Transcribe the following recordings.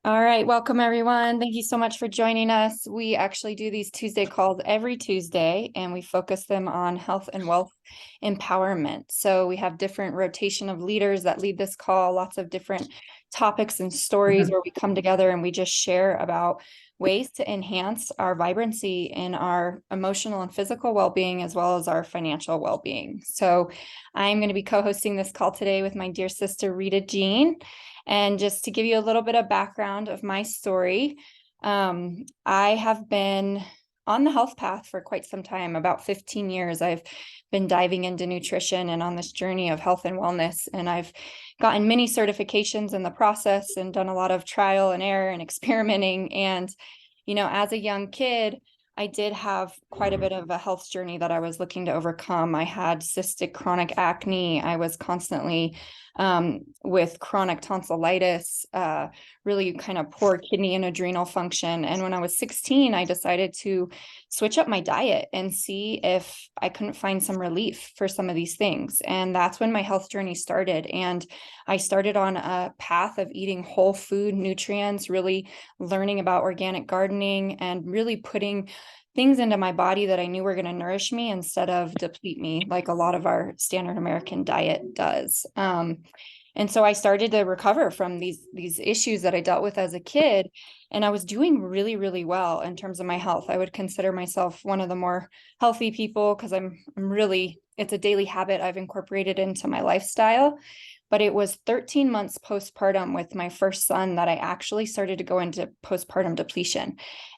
All right, welcome everyone. Thank you so much for joining us. We actually do these Tuesday calls every Tuesday, and we focus them on health and wealth empowerment. So we have different rotation of leaders that lead this call, lots of different topics and stories where we come together and we just share about ways to enhance our vibrancy in our emotional and physical well-being, as well as our financial well-being. So I'm going to be co-hosting this call today with my dear sister, Rita Jean. And just to give you a little bit of background of my story, I have been on the health path for quite some time, about 15 years. I've been diving into nutrition and on this journey of health and wellness. And I've gotten many certifications in the process and done a lot of trial and error and experimenting. And, as a young kid, I did have quite a bit of a health journey that I was looking to overcome. I had cystic chronic acne. I was constantly with chronic tonsillitis, really kind of poor kidney and adrenal function. And when I was 16, I decided to switch up my diet and see if I couldn't find some relief for some of these things. And that's when my health journey started. And I started on a path of eating whole food nutrients, really learning about organic gardening and really putting things into my body that I knew were going to nourish me instead of deplete me, like a lot of our standard American diet does. And so I started to recover from these issues that I dealt with as a kid, and I was doing really, really well in terms of my health. I would consider myself one of the more healthy people because I'm really, it's a daily habit I've incorporated into my lifestyle. But it was 13 months postpartum with my first son that I actually started to go into postpartum depletion.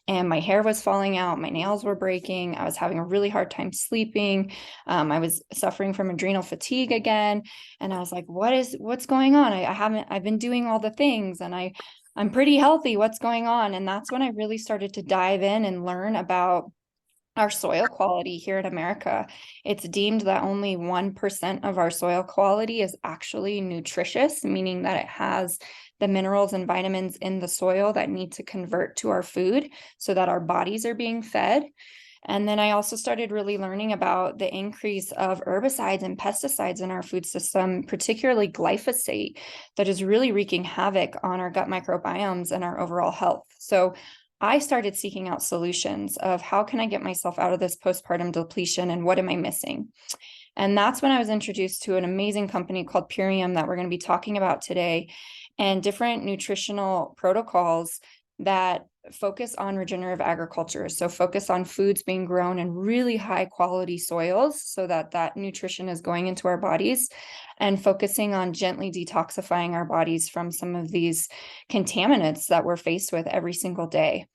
And my hair was falling out, my nails were breaking, I was having a really hard time sleeping. I was suffering from adrenal fatigue again. And I was like, what's going on? I've been doing all the things and I'm pretty healthy. What's going on? And that's when I really started to dive in and learn about our soil quality here in America. It's deemed that only 1% of our soil quality is actually nutritious, meaning that it has the minerals and vitamins in the soil that need to convert to our food so that our bodies are being fed. And then I also started really learning about the increase of herbicides and pesticides in our food system, particularly glyphosate, that is really wreaking havoc on our gut microbiomes and our overall health. So I started seeking out solutions of how can I get myself out of this postpartum depletion and what am I missing? And that's when I was introduced to an amazing company called Purium that we're going to be talking about today, and different nutritional protocols that focus on regenerative agriculture. So focus on foods being grown in really high quality soils so that that nutrition is going into our bodies, and focusing on gently detoxifying our bodies from some of these contaminants that we're faced with every single day.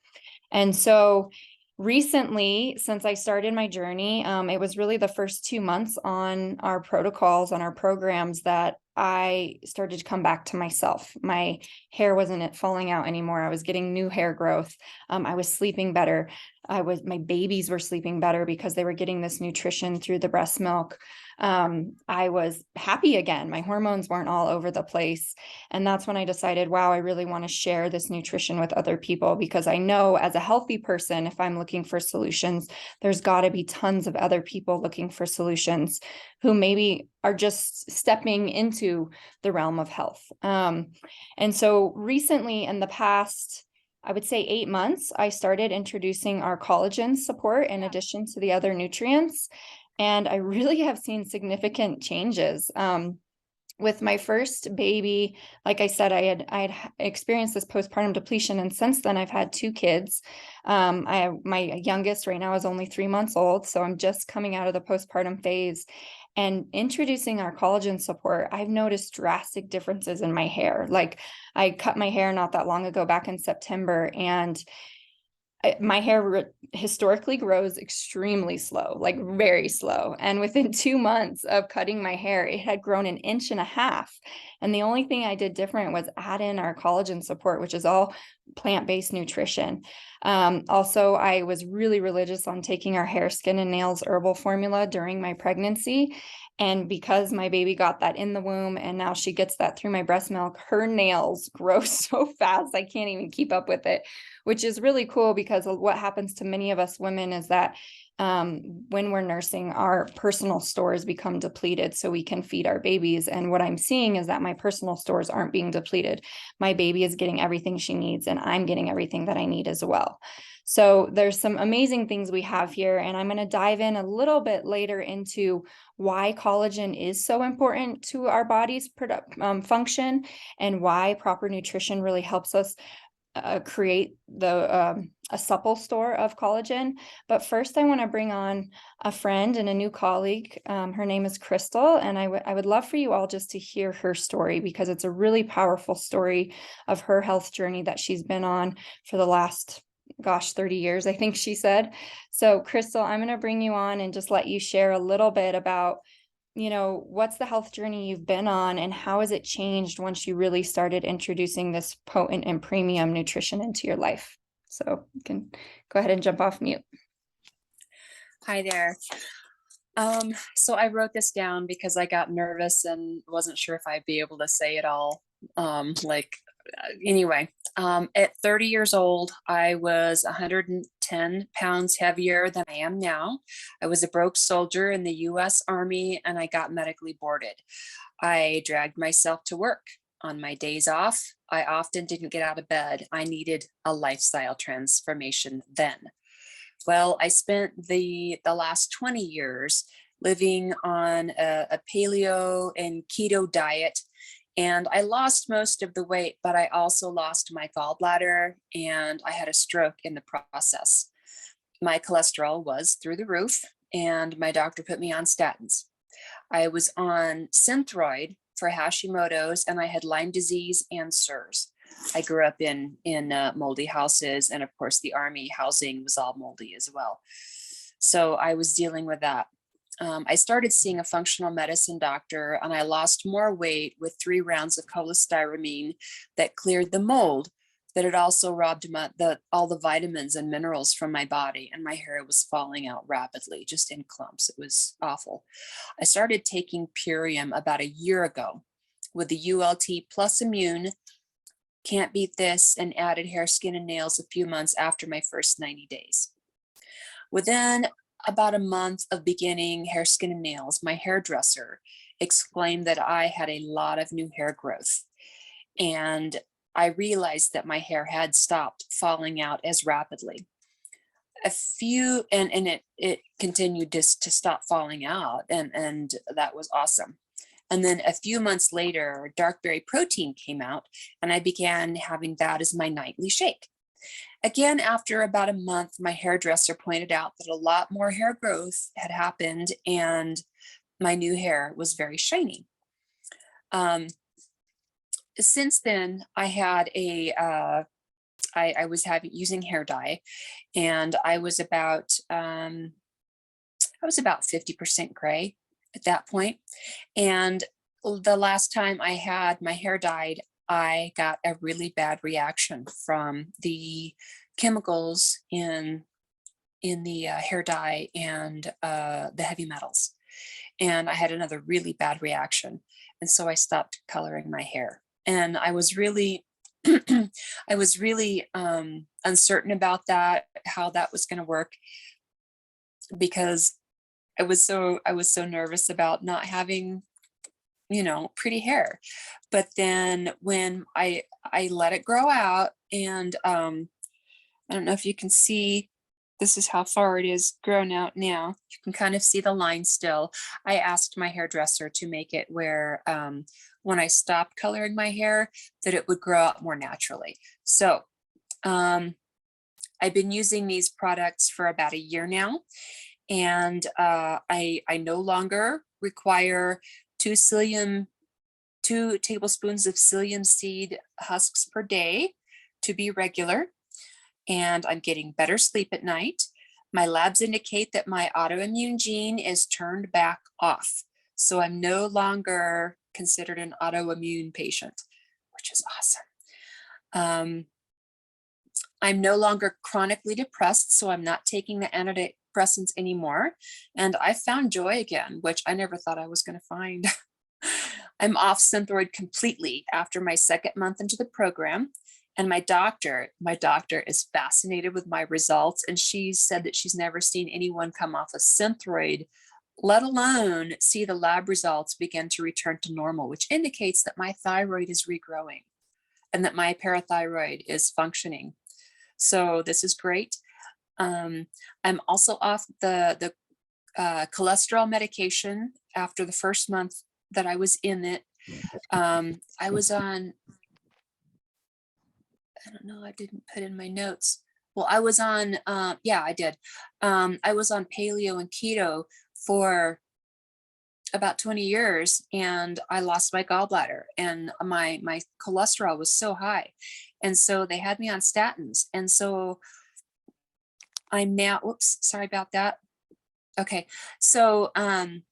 And so recently, since I started my journey, it was really the first 2 months on our protocols, on our programs, that I started to come back to myself. My hair wasn't falling out anymore. I was getting new hair growth. I was sleeping better. My babies were sleeping better because they were getting this nutrition through the breast milk. I was happy again. My hormones weren't all over the place. And that's when I decided, wow, I really want to share this nutrition with other people, because I know as a healthy person, if I'm looking for solutions, there's got to be tons of other people looking for solutions who maybe are just stepping into the realm of health. And so recently, in the past, I would say 8 months, I started introducing our collagen support in addition to the other nutrients. And I really have seen significant changes. With my first baby, like I said, I had experienced this postpartum depletion, and since then I've had two kids. My youngest right now is only 3 months old, so I'm just coming out of the postpartum phase. And introducing our collagen support, I've noticed drastic differences in my hair. Like, I cut my hair not that long ago, back in September, and my hair historically grows extremely slow, like very slow. And within 2 months of cutting my hair, it had grown 1.5 inches. And the only thing I did different was add in our collagen support, which is all plant-based nutrition. Also, I was really religious on taking our hair, skin, and nails herbal formula during my pregnancy. And because my baby got that in the womb and now she gets that through my breast milk, her nails grow so fast, I can't even keep up with it, which is really cool, because what happens to many of us women is that when we're nursing, our personal stores become depleted so we can feed our babies. And what I'm seeing is that my personal stores aren't being depleted. My baby is getting everything she needs, and I'm getting everything that I need as well. So there's some amazing things we have here, and I'm going to dive in a little bit later into why collagen is so important to our body's function, and why proper nutrition really helps us create a supple store of collagen. But first, I want to bring on a friend and a new colleague. Her name is Crystal, and I would love for you all just to hear her story, because it's a really powerful story of her health journey that she's been on for the last, 30 years, I think she said. So Crystal, I'm going to bring you on and just let you share a little bit about, what's the health journey you've been on, and how has it changed once you really started introducing this potent and premium nutrition into your life? So you can go ahead and jump off mute. Hi there. So I wrote this down because I got nervous and wasn't sure if I'd be able to say it all. Anyway, at 30 years old, I was 110 pounds heavier than I am now. I was a broke soldier in the US Army, and I got medically boarded. I dragged myself to work. On my days off, I often didn't get out of bed. I needed a lifestyle transformation then. Well, I spent the last 20 years living on a paleo and keto diet, and I lost most of the weight, but I also lost my gallbladder, and I had a stroke in the process. My cholesterol was through the roof, and my doctor put me on statins. I was on Synthroid for Hashimoto's, and I had Lyme disease and SIRS. I grew up in moldy houses, and of course the Army housing was all moldy as well. So I was dealing with that. I started seeing a functional medicine doctor, and I lost more weight with 3 rounds of cholestyramine that cleared the mold, but it also robbed all the vitamins and minerals from my body, and my hair was falling out rapidly, just in clumps. It was awful. I started taking Purium about a year ago with the ULT Plus Immune, Can't Beat This, and added hair, skin, and nails a few months after my first 90 days. Within about a month of beginning hair, skin, and nails, my hairdresser exclaimed that I had a lot of new hair growth. And I realized that my hair had stopped falling out as rapidly. It continued to stop falling out, and that was awesome. And then a few months later, dark berry protein came out, and I began having that as my nightly shake. Again, after about a month, my hairdresser pointed out that a lot more hair growth had happened, and my new hair was very shiny. Since then, I had I was using hair dye, and I was about 50% gray at that point. And the last time I had my hair dyed, I got a really bad reaction from the chemicals in the hair dye and the heavy metals. And I had another really bad reaction. And so I stopped coloring my hair. And I was really, uncertain about that, how that was going to work, because I was so nervous about not having, pretty hair. But then when I let it grow out, and I don't know if you can see, this is how far it is grown out now. You can kind of see the line still. I asked my hairdresser to make it where when I stopped coloring my hair, that it would grow out more naturally. So I've been using these products for about a year now, and I no longer require 2 tablespoons of psyllium seed husks per day to be regular. And I'm getting better sleep at night. My labs indicate that my autoimmune gene is turned back off. So I'm no longer considered an autoimmune patient, which is awesome. I'm no longer chronically depressed, so I'm not taking the antidepressants anymore. And I found joy again, which I never thought I was going to find. I'm off Synthroid completely after my 2nd month into the program. And my doctor is fascinated with my results. And she said that she's never seen anyone come off a Synthroid, let alone see the lab results begin to return to normal, which indicates that my thyroid is regrowing and that my parathyroid is functioning. So this is great. I'm also off the cholesterol medication after the first month that I was in it. I was on, I don't know, I didn't put in my notes. Well, I was on, yeah, I did. I was on paleo and keto for about 20 years, and I lost my gallbladder, and my cholesterol was so high. And so they had me on statins. And so I'm now, oops, sorry about that. Okay. So I'm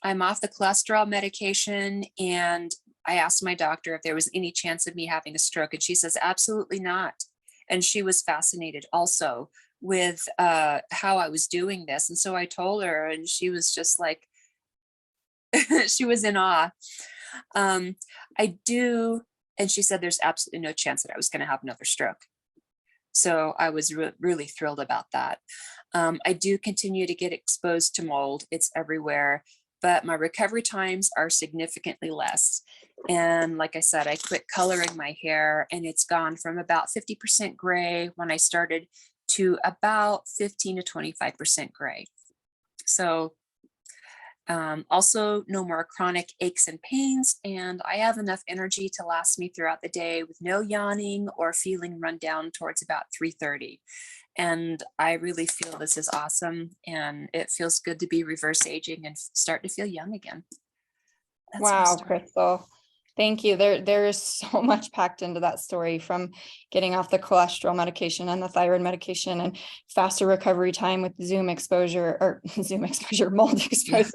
off the cholesterol medication, and I asked my doctor if there was any chance of me having a stroke, and she says, absolutely not. And she was fascinated also with how I was doing this. And so I told her, and she was just like, she was in awe. I do, and she said there's absolutely no chance that I was going to have another stroke. So I was really thrilled about that. I do continue to get exposed to mold. It's everywhere, but my recovery times are significantly less. And like I said, I quit coloring my hair, and it's gone from about 50% gray when I started to about 15 to 25% gray. So also no more chronic aches and pains, and I have enough energy to last me throughout the day with no yawning or feeling run down towards about 3:30. And I really feel this is awesome, and it feels good to be reverse aging and start to feel young again. That's my Wow, story. Crystal. Thank you. There is so much packed into that story, from getting off the cholesterol medication and the thyroid medication, and faster recovery time with Zoom exposure, or Zoom exposure, mold exposure.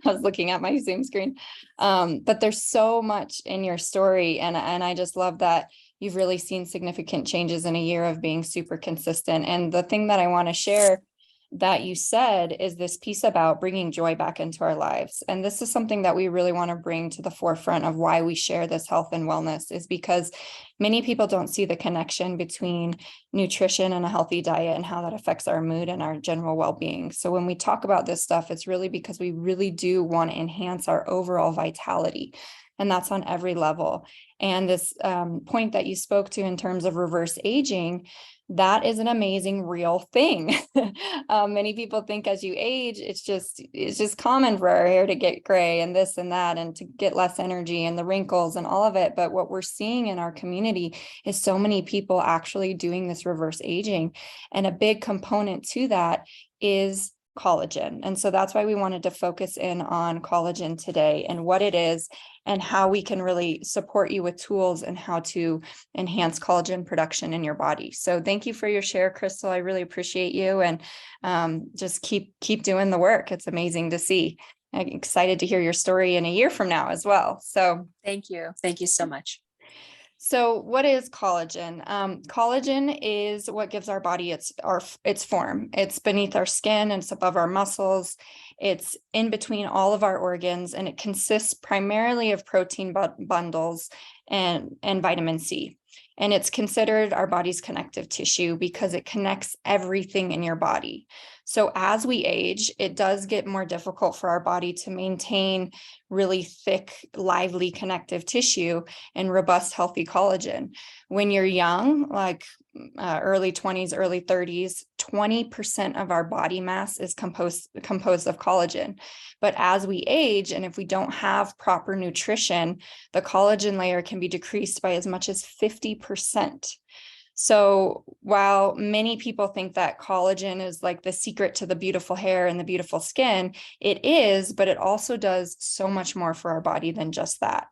I was looking at my Zoom screen. But there's so much in your story. And I just love that you've really seen significant changes in a year of being super consistent. And the thing that I want to share that you said is this piece about bringing joy back into our lives. And this is something that we really want to bring to the forefront of why we share this health and wellness, is because many people don't see the connection between nutrition and a healthy diet and how that affects our mood and our general well-being. So when we talk about this stuff, it's really because we really do want to enhance our overall vitality. And that's on every level. And this point that you spoke to in terms of reverse aging, that is an amazing real thing. Many people think as you age, it's just common for our hair to get gray and this and that, and to get less energy and the wrinkles and all of it. But what we're seeing in our community is so many people actually doing this reverse aging. And a big component to that is collagen. And so that's why we wanted to focus in on collagen today, and what it is, and how we can really support you with tools and how to enhance collagen production in your body. So thank you for your share, Crystal. I really appreciate you, and just keep doing the work. It's amazing to see. I'm excited to hear your story in a year from now as well. So Thank you. Thank you so much. So what is collagen? Collagen is what gives our body its form. It's beneath our skin, and it's above our muscles. It's in between all of our organs, and it consists primarily of protein bundles and vitamin C. And it's considered our body's connective tissue because it connects everything in your body. So as we age, it does get more difficult for our body to maintain really thick, lively connective tissue and robust, healthy collagen. When you're young, like early 20s, early 30s, 20% of our body mass is composed of collagen. But as we age, and if we don't have proper nutrition, the collagen layer can be decreased by as much as 50%. So while many people think that collagen is like the secret to the beautiful hair and the beautiful skin, it is, but it also does so much more for our body than just that.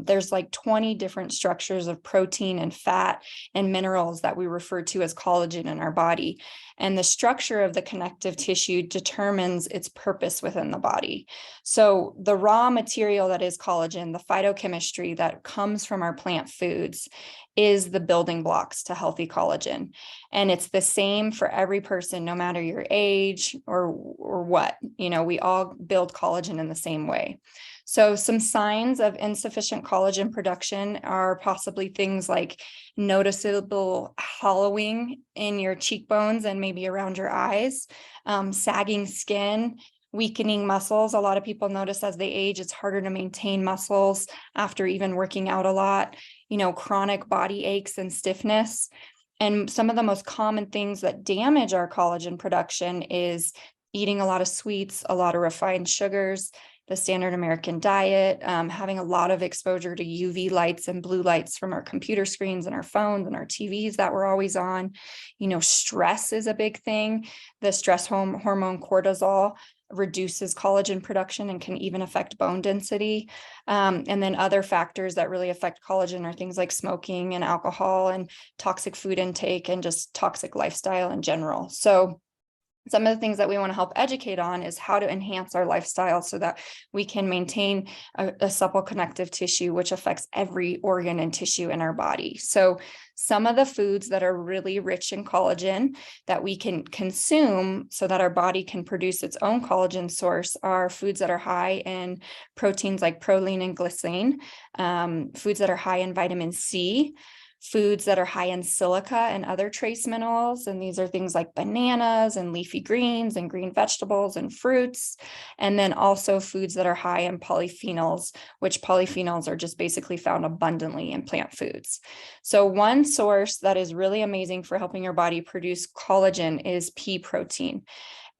There's like 20 different structures of protein and fat and minerals that we refer to as collagen in our body. And the structure of the connective tissue determines its purpose within the body. So the raw material that is collagen, the phytochemistry that comes from our plant foods, is the building blocks access to healthy collagen. And it's the same for every person, no matter your age or what, we all build collagen in the same way. So some signs of insufficient collagen production are possibly things like noticeable hollowing in your cheekbones and maybe around your eyes, sagging skin, weakening muscles. A lot of people notice as they age, it's harder to maintain muscles after even working out a lot, chronic body aches and stiffness. And some of the most common things that damage our collagen production is eating a lot of sweets, a lot of refined sugars, the standard American diet, having a lot of exposure to UV lights and blue lights from our computer screens and our phones and our TVs that we're always on. Stress is a big thing. The stress hormone cortisol reduces collagen production and can even affect bone density. And then other factors that really affect collagen are things like smoking and alcohol and toxic food intake and just toxic lifestyle in general. So some of the things that we want to help educate on is how to enhance our lifestyle so that we can maintain a supple connective tissue, which affects every organ and tissue in our body. So some of the foods that are really rich in collagen that we can consume so that our body can produce its own collagen source are foods that are high in proteins like proline and glycine, foods that are high in vitamin C, foods that are high in silica and other trace minerals. And these are things like bananas and leafy greens and green vegetables and fruits. And then also foods that are high in polyphenols, which polyphenols are just basically found abundantly in plant foods. So one source that is really amazing for helping your body produce collagen is pea protein.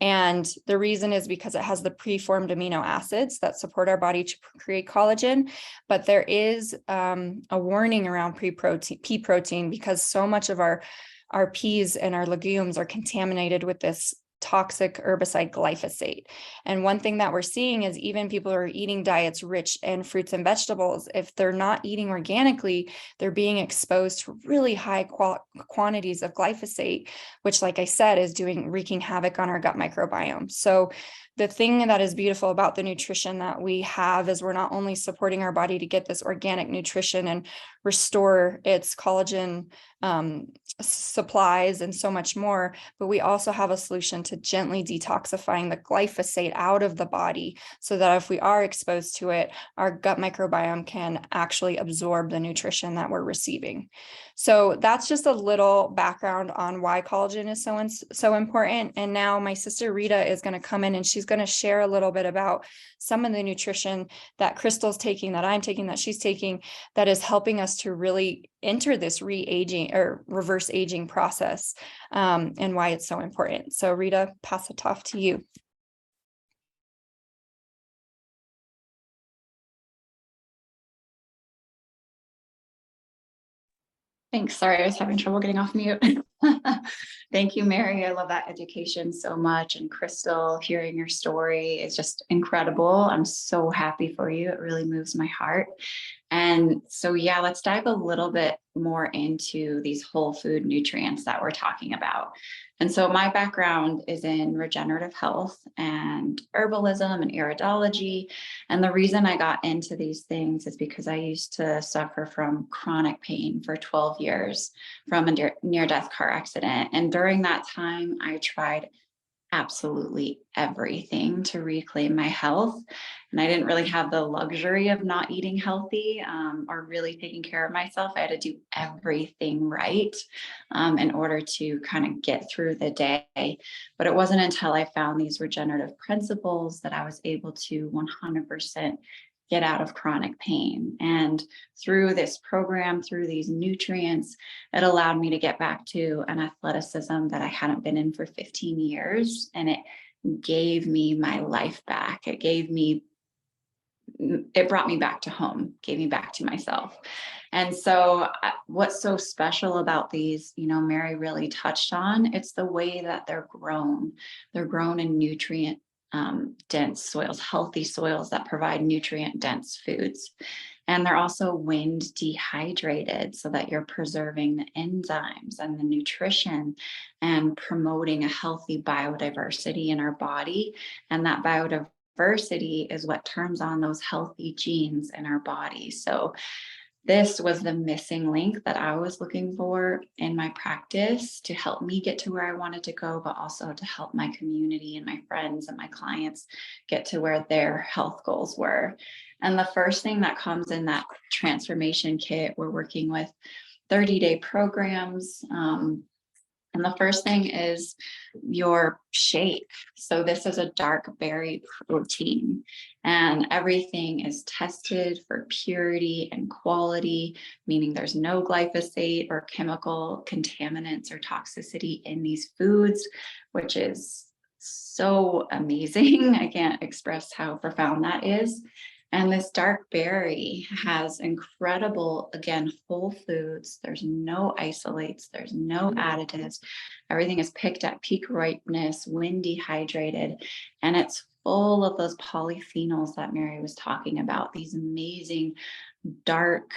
And the reason is because it has the preformed amino acids that support our body to create collagen. But there is a warning around pea protein because so much of our peas and our legumes are contaminated with this toxic herbicide glyphosate. And one thing that we're seeing is even people who are eating diets rich in fruits and vegetables, if they're not eating organically, they're being exposed to really high quantities of glyphosate, which, like I said, is wreaking havoc on our gut microbiome. So the thing that is beautiful about the nutrition that we have is we're not only supporting our body to get this organic nutrition and restore its collagen supplies and so much more, but we also have a solution to gently detoxifying the glyphosate out of the body so that if we are exposed to it, our gut microbiome can actually absorb the nutrition that we're receiving. So that's just a little background on why collagen is so important. And now my sister Rita is going to come in and she's going to share a little bit about some of the nutrition that Crystal's taking, that I'm taking, that she's taking, that is helping us to really enter this re-aging or reverse aging process, and why it's so important. So Rita, pass it off to you. Thanks. Sorry, I was having trouble getting off mute. Thank you, Mary. I love that education so much. And Crystal, hearing your story is just incredible. I'm so happy for you. It really moves my heart. And so, yeah, let's dive a little bit more into these whole food nutrients that we're talking about. And so my background is in regenerative health and herbalism and iridology. And the reason I got into these things is because I used to suffer from chronic pain for 12 years from a near-death car accident. And during that time, I tried absolutely everything to reclaim my health. And I didn't really have the luxury of not eating healthy or really taking care of myself. I had to do everything right in order to kind of get through the day. But it wasn't until I found these regenerative principles that I was able to 100% get out of chronic pain. And through this program, through these nutrients, it allowed me to get back to an athleticism that I hadn't been in for 15 years. And it gave me my life back. It brought me back to home, gave me back to myself. And so what's so special about these, Mary really touched on, it's the way that they're grown. They're grown in nutrient dense soils, healthy soils that provide nutrient dense foods. And they're also wind dehydrated so that you're preserving the enzymes and the nutrition and promoting a healthy biodiversity in our body. And that biodiversity is what turns on those healthy genes in our body. So this was the missing link that I was looking for in my practice to help me get to where I wanted to go, but also to help my community and my friends and my clients get to where their health goals were. And the first thing that comes in that transformation kit, we're working with 30-day programs. And the first thing is your shake. So this is a dark berry protein, and everything is tested for purity and quality, meaning there's no glyphosate or chemical contaminants or toxicity in these foods, which is so amazing. I can't express how profound that is. And this dark berry has incredible, again, whole foods. There's no isolates, there's no additives. Everything is picked at peak ripeness, when dehydrated, and it's full of those polyphenols that Mary was talking about, these amazing dark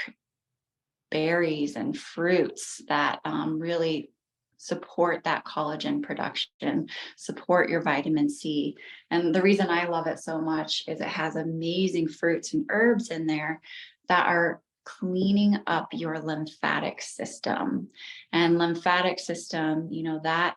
berries and fruits that really support that collagen production, support your vitamin C. And the reason I love it so much is it has amazing fruits and herbs in there that are cleaning up your lymphatic system. And lymphatic system, that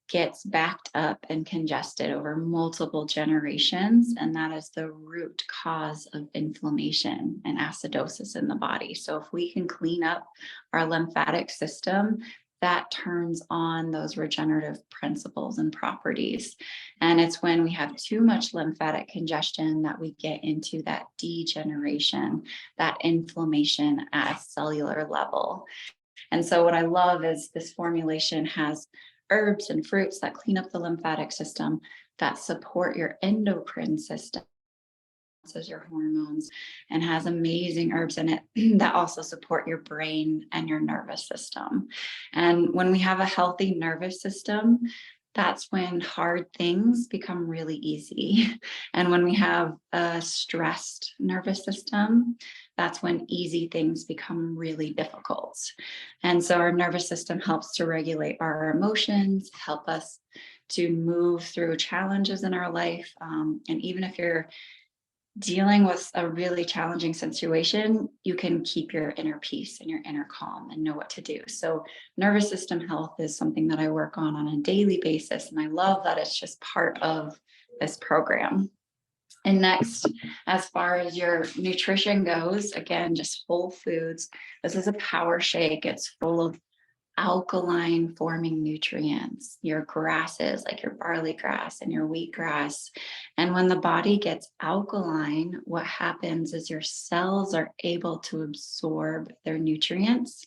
gets backed up and congested over multiple generations. And that is the root cause of inflammation and acidosis in the body. So if we can clean up our lymphatic system, that turns on those regenerative principles and properties. And it's when we have too much lymphatic congestion that we get into that degeneration, that inflammation at a cellular level. And so what I love is this formulation has herbs and fruits that clean up the lymphatic system, that support your endocrine system, as your hormones, and has amazing herbs in it that also support your brain and your nervous system. And when we have a healthy nervous system, that's when hard things become really easy. And when we have a stressed nervous system, that's when easy things become really difficult. And so our nervous system helps to regulate our emotions, help us to move through challenges in our life. And even if you're dealing with a really challenging situation, you can keep your inner peace and your inner calm and know what to do. So nervous system health is something that I work on a daily basis. And I love that it's just part of this program. And next, as far as your nutrition goes, again, just whole foods. This is a power shake. It's full of alkaline forming nutrients, your grasses like your barley grass and your wheatgrass. And when the body gets alkaline, what happens is your cells are able to absorb their nutrients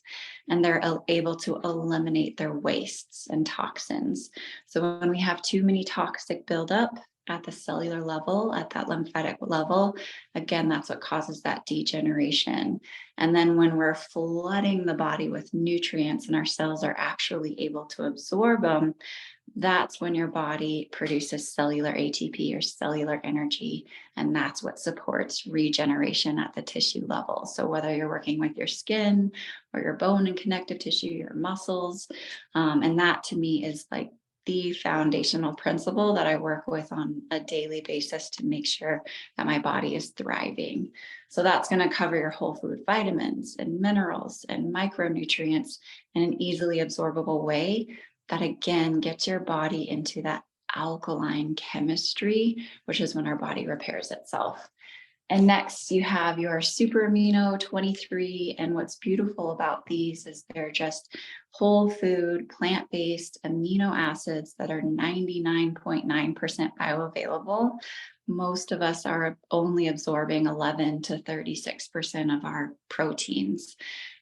and they're able to eliminate their wastes and toxins. So when we have too many toxic buildup at the cellular level, at that lymphatic level, again, that's what causes that degeneration. And then when we're flooding the body with nutrients and our cells are actually able to absorb them, that's when your body produces cellular ATP or cellular energy. And that's what supports regeneration at the tissue level. So whether you're working with your skin or your bone and connective tissue, your muscles, and that to me is like the foundational principle that I work with on a daily basis to make sure that my body is thriving. So that's going to cover your whole food vitamins and minerals and micronutrients in an easily absorbable way that again gets your body into that alkaline chemistry, which is when our body repairs itself. And next you have your Super Amino 23. And what's beautiful about these is they're just whole food, plant-based amino acids that are 99.9% bioavailable. Most of us are only absorbing 11 to 36% of our proteins.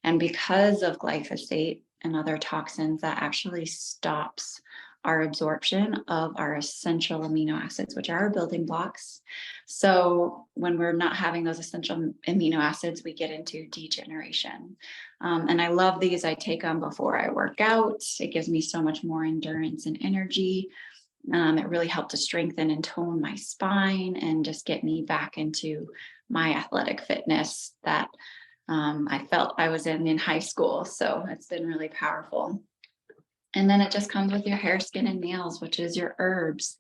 And because of glyphosate and other toxins, that actually stops our absorption of our essential amino acids, which are our building blocks. So when we're not having those essential amino acids, we get into degeneration. And I love these. I take them before I work out. It gives me so much more endurance and energy. It really helped to strengthen and tone my spine and just get me back into my athletic fitness that I felt I was in high school. So it's been really powerful. And then it just comes with your hair, skin, and nails, which is your herbs.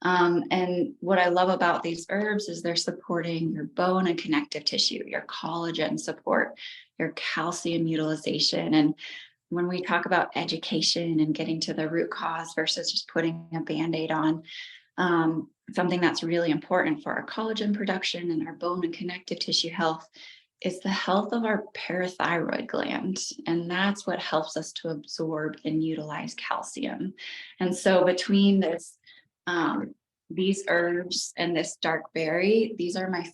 And what I love about these herbs is they're supporting your bone and connective tissue, your collagen support, your calcium utilization. And when we talk about education and getting to the root cause versus just putting a Band-Aid on, something that's really important for our collagen production and our bone and connective tissue health is the health of our parathyroid gland. And that's what helps us to absorb and utilize calcium. And so between this, these herbs and this dark berry, these are my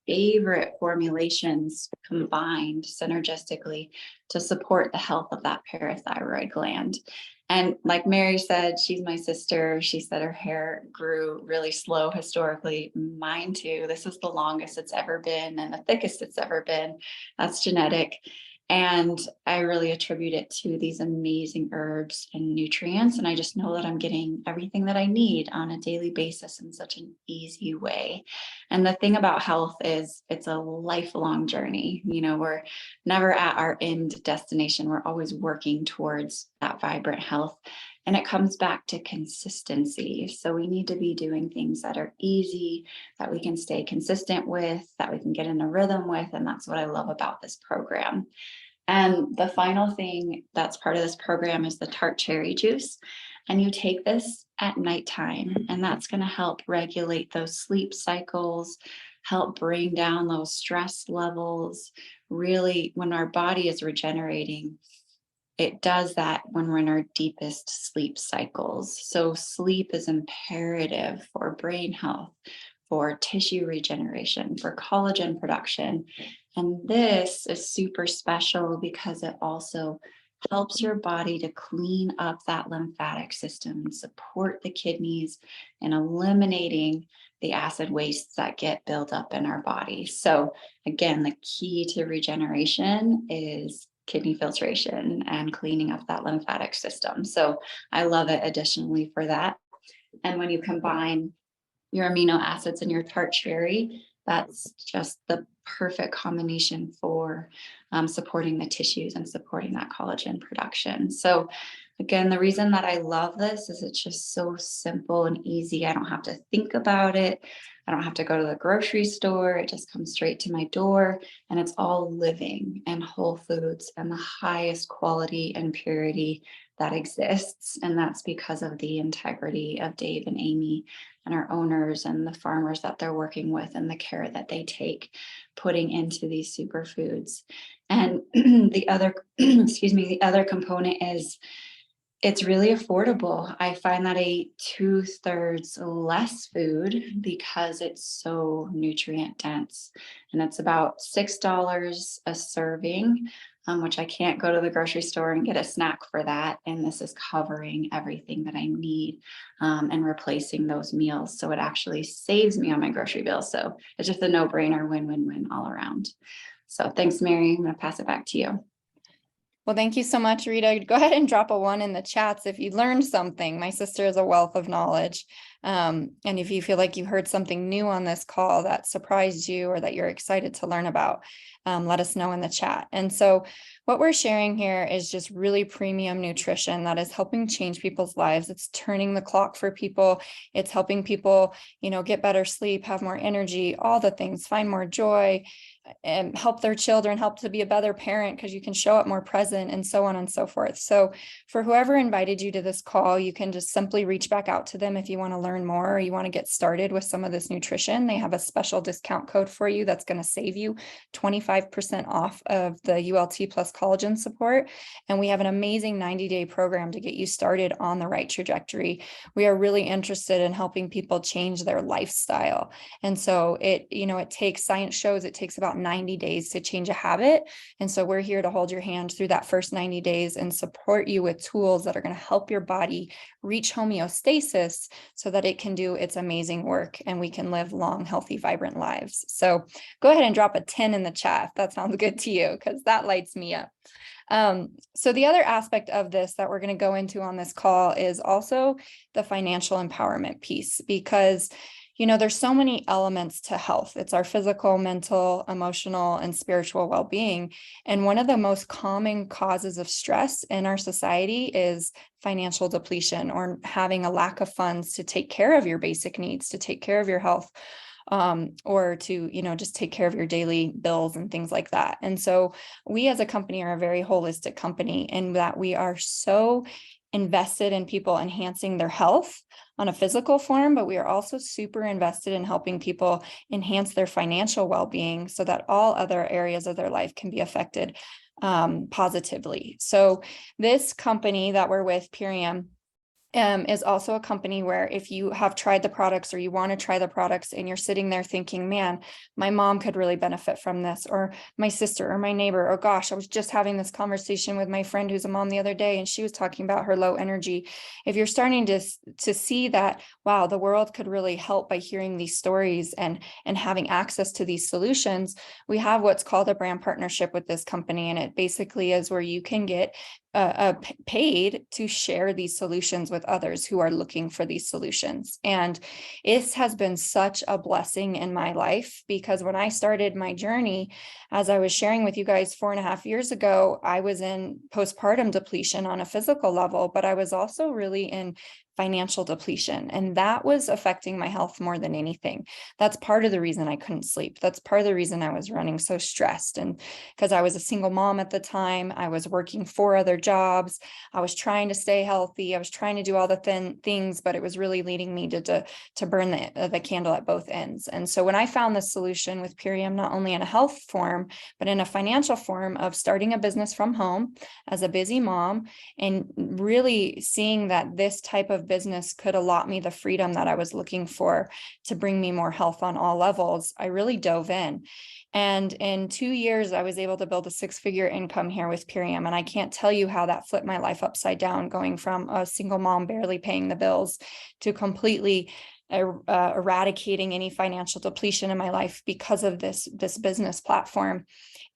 favorite formulations combined synergistically to support the health of that parathyroid gland. And like Mary said, she's my sister. She said her hair grew really slow historically. Mine too. This is the longest it's ever been and the thickest it's ever been. That's genetic. And I really attribute it to these amazing herbs and nutrients. And I just know that I'm getting everything that I need on a daily basis in such an easy way. And the thing about health is it's a lifelong journey. You know, we're never at our end destination. We're always working towards that vibrant health. And it comes back to consistency. So we need to be doing things that are easy, that we can stay consistent with, that we can get in a rhythm with. And that's what I love about this program. And the final thing that's part of this program is the tart cherry juice. And you take this at nighttime, and that's going to help regulate those sleep cycles, help bring down those stress levels. Really, when our body is regenerating, it does that when we're in our deepest sleep cycles. So sleep is imperative for brain health, for tissue regeneration, for collagen production. And this is super special because it also helps your body to clean up that lymphatic system and support the kidneys and eliminating the acid wastes that get built up in our body. So again, the key to regeneration is kidney filtration and cleaning up that lymphatic system. So I love it additionally for that. And when you combine your amino acids in your tart cherry, that's just the perfect combination for supporting the tissues and supporting that collagen production. So again, the reason that I love this is it's just so simple and easy. I don't have to think about it. I don't have to go to the grocery store. It just comes straight to my door, and it's all living and whole foods and the highest quality and purity that exists. And that's because of the integrity of Dave and Amy and our owners and the farmers that they're working with and the care that they take putting into these superfoods. And the other, the other component is it's really affordable. I find that I eat 2/3 less food because it's so nutrient dense. And it's about $6 a serving, which I can't go to the grocery store and get a snack for that. And this is covering everything that I need and replacing those meals. So it actually saves me on my grocery bill. So it's just a no-brainer, win-win-win all around. So thanks, Mary. I'm going to pass it back to you. Well, thank you so much, Rita. Go ahead and drop a 1 in the chats if you learned something. My sister is a wealth of knowledge. And if you feel like you heard something new on this call that surprised you or that you're excited to learn about, let us know in the chat. And so what we're sharing here is just really premium nutrition that is helping change people's lives. It's turning the clock for people. It's helping people, get better sleep, have more energy, all the things, find more joy, and help their children, help to be a better parent because you can show up more present, and so on and so forth. So for whoever invited you to this call, you can just simply reach back out to them if you want to learn more or you want to get started with some of this nutrition. They have a special discount code for you that's going to save you 25% off of the ULT plus collagen support. And we have an amazing 90-day program to get you started on the right trajectory. We are really interested in helping people change their lifestyle. And so it takes, science shows it takes about 90 days to change a habit. And so we're here to hold your hand through that first 90 days and support you with tools that are going to help your body reach homeostasis so that it can do its amazing work and we can live long, healthy, vibrant lives. So go ahead and drop a 10 in the chat if that sounds good to you, because that lights me up. So the other aspect of this that we're going to go into on this call is also the financial empowerment piece, because there's so many elements to health. It's our physical, mental, emotional, and spiritual well-being. And one of the most common causes of stress in our society is financial depletion, or having a lack of funds to take care of your basic needs, to take care of your health, or to, just take care of your daily bills and things like that. And so we as a company are a very holistic company in that we are so invested in people enhancing their health on a physical form, but we are also super invested in helping people enhance their financial well-being so that all other areas of their life can be affected positively. So this company that we're with, Purium, is also a company where if you have tried the products or you want to try the products and you're sitting there thinking, man, my mom could really benefit from this, or my sister or my neighbor, or gosh, I was just having this conversation with my friend who's a mom the other day, and she was talking about her low energy. If you're starting to see that, wow, the world could really help by hearing these stories and having access to these solutions, we have what's called a brand partnership with this company. And it basically is where you can get paid to share these solutions with others who are looking for these solutions. And it has been such a blessing in my life, because when I started my journey, as I was sharing with you guys 4.5 years ago, I was in postpartum depletion on a physical level, but I was also really in financial depletion. And that was affecting my health more than anything. That's part of the reason I couldn't sleep. That's part of the reason I was running so stressed. And because I was a single mom at the time, I was working 4 other jobs. I was trying to stay healthy. I was trying to do all the things, but it was really leading me to burn the candle at both ends. And so when I found this solution with Purium, not only in a health form, but in a financial form of starting a business from home as a busy mom, and really seeing that this type of business could allot me the freedom that I was looking for to bring me more health on all levels, I really dove in. And in 2 years, I was able to build a 6-figure income here with Purium. And I can't tell you how that flipped my life upside down, going from a single mom barely paying the bills to completely eradicating any financial depletion in my life because of this business platform.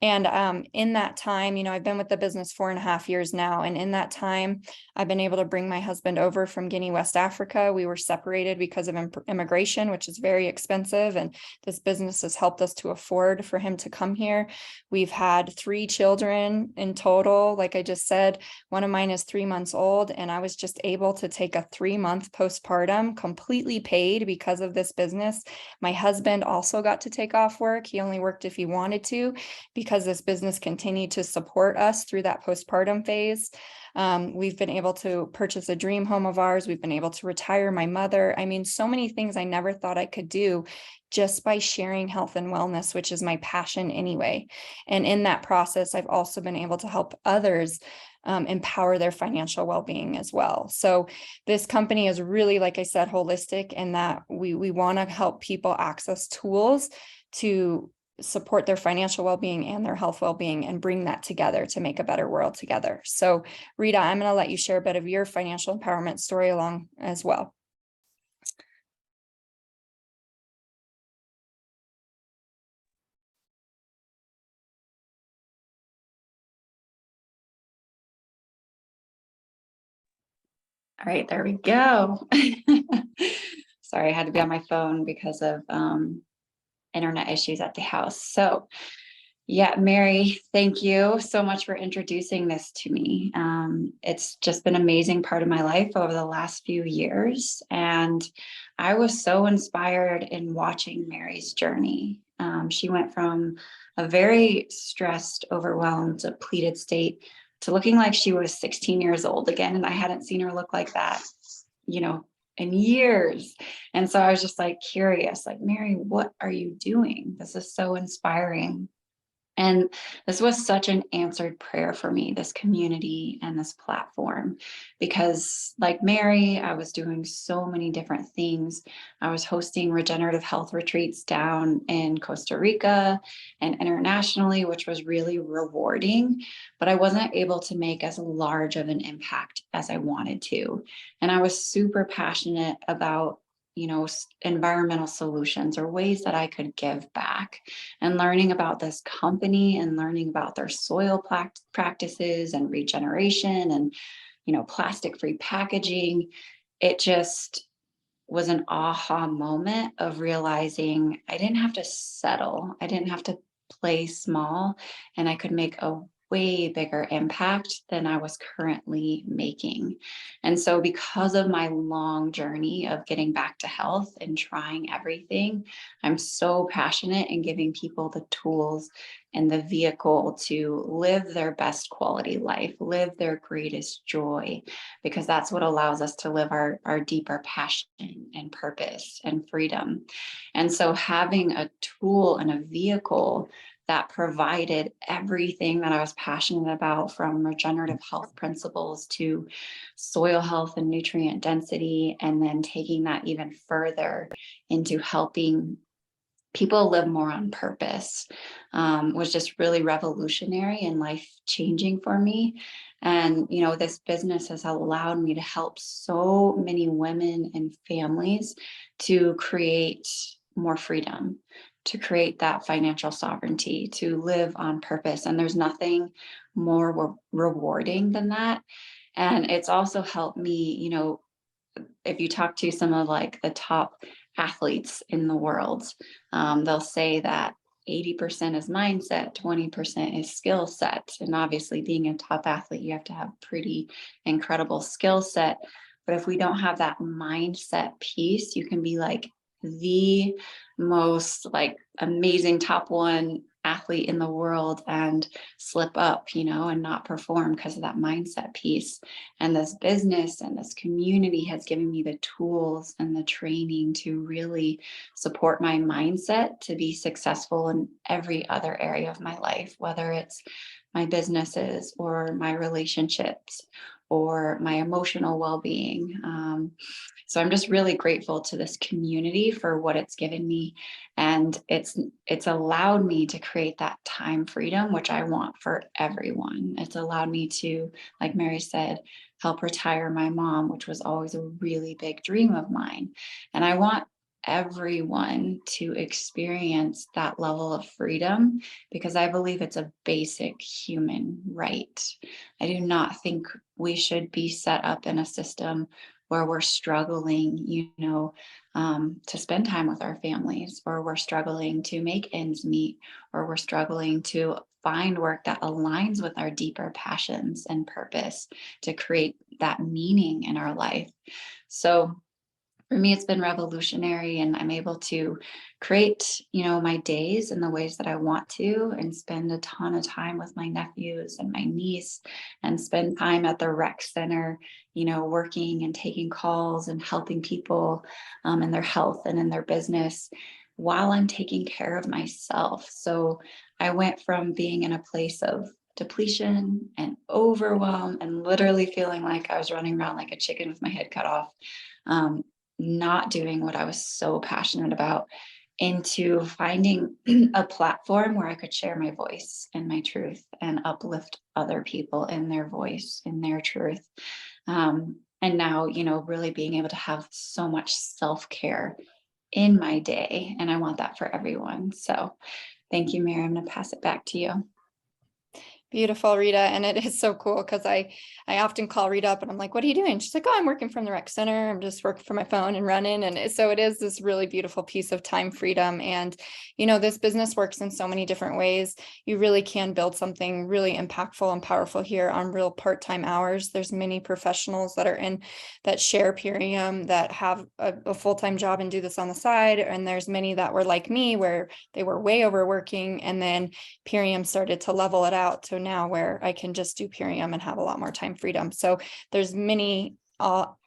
And in that time, I've been with the business 4.5 years now. And in that time, I've been able to bring my husband over from Guinea, West Africa. We were separated because of immigration, which is very expensive. And this business has helped us to afford for him to come here. We've had 3 children in total. Like I just said, one of mine is 3 months old. And I was just able to take a 3-month postpartum completely paid because of this business. My husband also got to take off work. He only worked if he wanted to, because this business continued to support us through that postpartum phase. We've been able to purchase a dream home of ours. We've been able to retire my mother. I mean, so many things I never thought I could do just by sharing health and wellness, which is my passion anyway. And in that process, I've also been able to help others empower their financial well-being as well. So this company is really, like I said, holistic in that we want to help people access tools to support their financial well-being and their health well-being, and bring that together to make a better world together. So Rita, I'm going to let you share a bit of your financial empowerment story along as well. All right, there we go. Sorry, I had to be on my phone because of internet issues at the house. So yeah, Mary, thank you so much for introducing this to me. It's just been an amazing part of my life over the last few years. And I was so inspired in watching Mary's journey. She went from a very stressed, overwhelmed, depleted state to looking like she was 16 years old again. And I hadn't seen her look like that, in years. And so I was just like curious, like, Mary, what are you doing? This is so inspiring. And this was such an answered prayer for me, this community and this platform, because like Mary, I was doing so many different things. I was hosting regenerative health retreats down in Costa Rica and internationally, which was really rewarding, but I wasn't able to make as large of an impact as I wanted to. And I was super passionate about environmental solutions or ways that I could give back, and learning about this company and learning about their soil practices and regeneration and, plastic-free packaging. It just was an aha moment of realizing I didn't have to settle. I didn't have to play small, and I could make a way bigger impact than I was currently making. And so, because of my long journey of getting back to health and trying everything, I'm so passionate in giving people the tools and the vehicle to live their best quality life, live their greatest joy, because that's what allows us to live our deeper passion and purpose and freedom. And so, having a tool and a vehicle that provided everything that I was passionate about, from regenerative health principles to soil health and nutrient density, and then taking that even further into helping people live more on purpose, was just really revolutionary and life changing for me. And, this business has allowed me to help so many women and families to create more freedom, to create that financial sovereignty, to live on purpose. And there's nothing more rewarding than that. And it's also helped me, if you talk to some of like the top athletes in the world, they'll say that 80% is mindset, 20% is skill set. And obviously, being a top athlete, you have to have pretty incredible skill set. But if we don't have that mindset piece, you can be like the most like amazing top one athlete in the world and slip up, and not perform because of that mindset piece. And this business and this community has given me the tools and the training to really support my mindset to be successful in every other area of my life, whether it's my businesses or my relationships or my emotional well-being. So I'm just really grateful to this community for what it's given me. And it's allowed me to create that time freedom, which I want for everyone. It's allowed me to, like Mary said, help retire my mom, which was always a really big dream of mine. And I want everyone to experience that level of freedom, because I believe it's a basic human right. I do not think we should be set up in a system where we're struggling, to spend time with our families, or we're struggling to make ends meet, or we're struggling to find work that aligns with our deeper passions and purpose to create that meaning in our life. So for me, it's been revolutionary, and I'm able to create, my days in the ways that I want to, and spend a ton of time with my nephews and my niece, and spend time at the rec center, working and taking calls and helping people in their health and in their business while I'm taking care of myself. So I went from being in a place of depletion and overwhelm and literally feeling like I was running around like a chicken with my head cut off, not doing what I was so passionate about, into finding a platform where I could share my voice and my truth and uplift other people in their voice, in their truth. And now, really being able to have so much self-care in my day. And I want that for everyone. So thank you, Mary. I'm going to pass it back to you. Beautiful, Rita. And it is so cool because I often call Rita up and I'm like, what are you doing? She's like, oh, I'm working from the rec center. I'm just working from my phone and running. And so it is this really beautiful piece of time freedom. And, this business works in so many different ways. You really can build something really impactful and powerful here on real part-time hours. There's many professionals that share Purium that have a full-time job and do this on the side. And there's many that were like me, where they were way overworking, and then Purium started to level it out to now where I can just do Purium and have a lot more time freedom. So there's many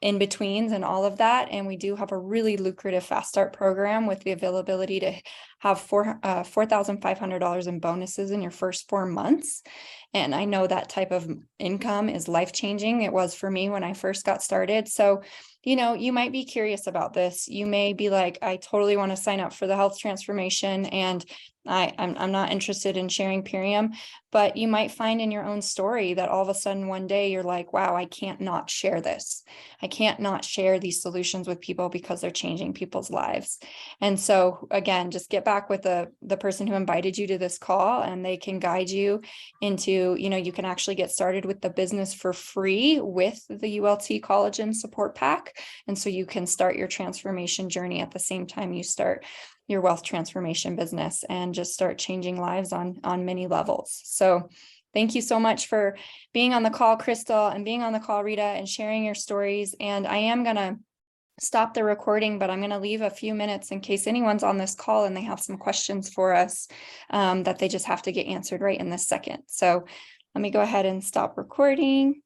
in betweens and all of that. And we do have a really lucrative fast start program with the availability to have $4,500 in bonuses in your first 4 months. And I know that type of income is life-changing. It was for me when I first got started. So, you might be curious about this. You may be like, I totally want to sign up for the health transformation, and I'm not interested in sharing Purium. But you might find in your own story that all of a sudden one day you're like, wow, I can't not share this. I can't not share these solutions with people because they're changing people's lives. And so again, just get back back with the person who invited you to this call, and they can guide you into, you can actually get started with the business for free with the ULT Collagen Support Pack. And so you can start your transformation journey at the same time you start your wealth transformation business and just start changing lives on many levels. So thank you so much for being on the call, Crystal, and being on the call, Rita, and sharing your stories. And I am going to stop the recording, but I'm going to leave a few minutes in case anyone's on this call and they have some questions for us that they just have to get answered right in this second. So let me go ahead and stop recording.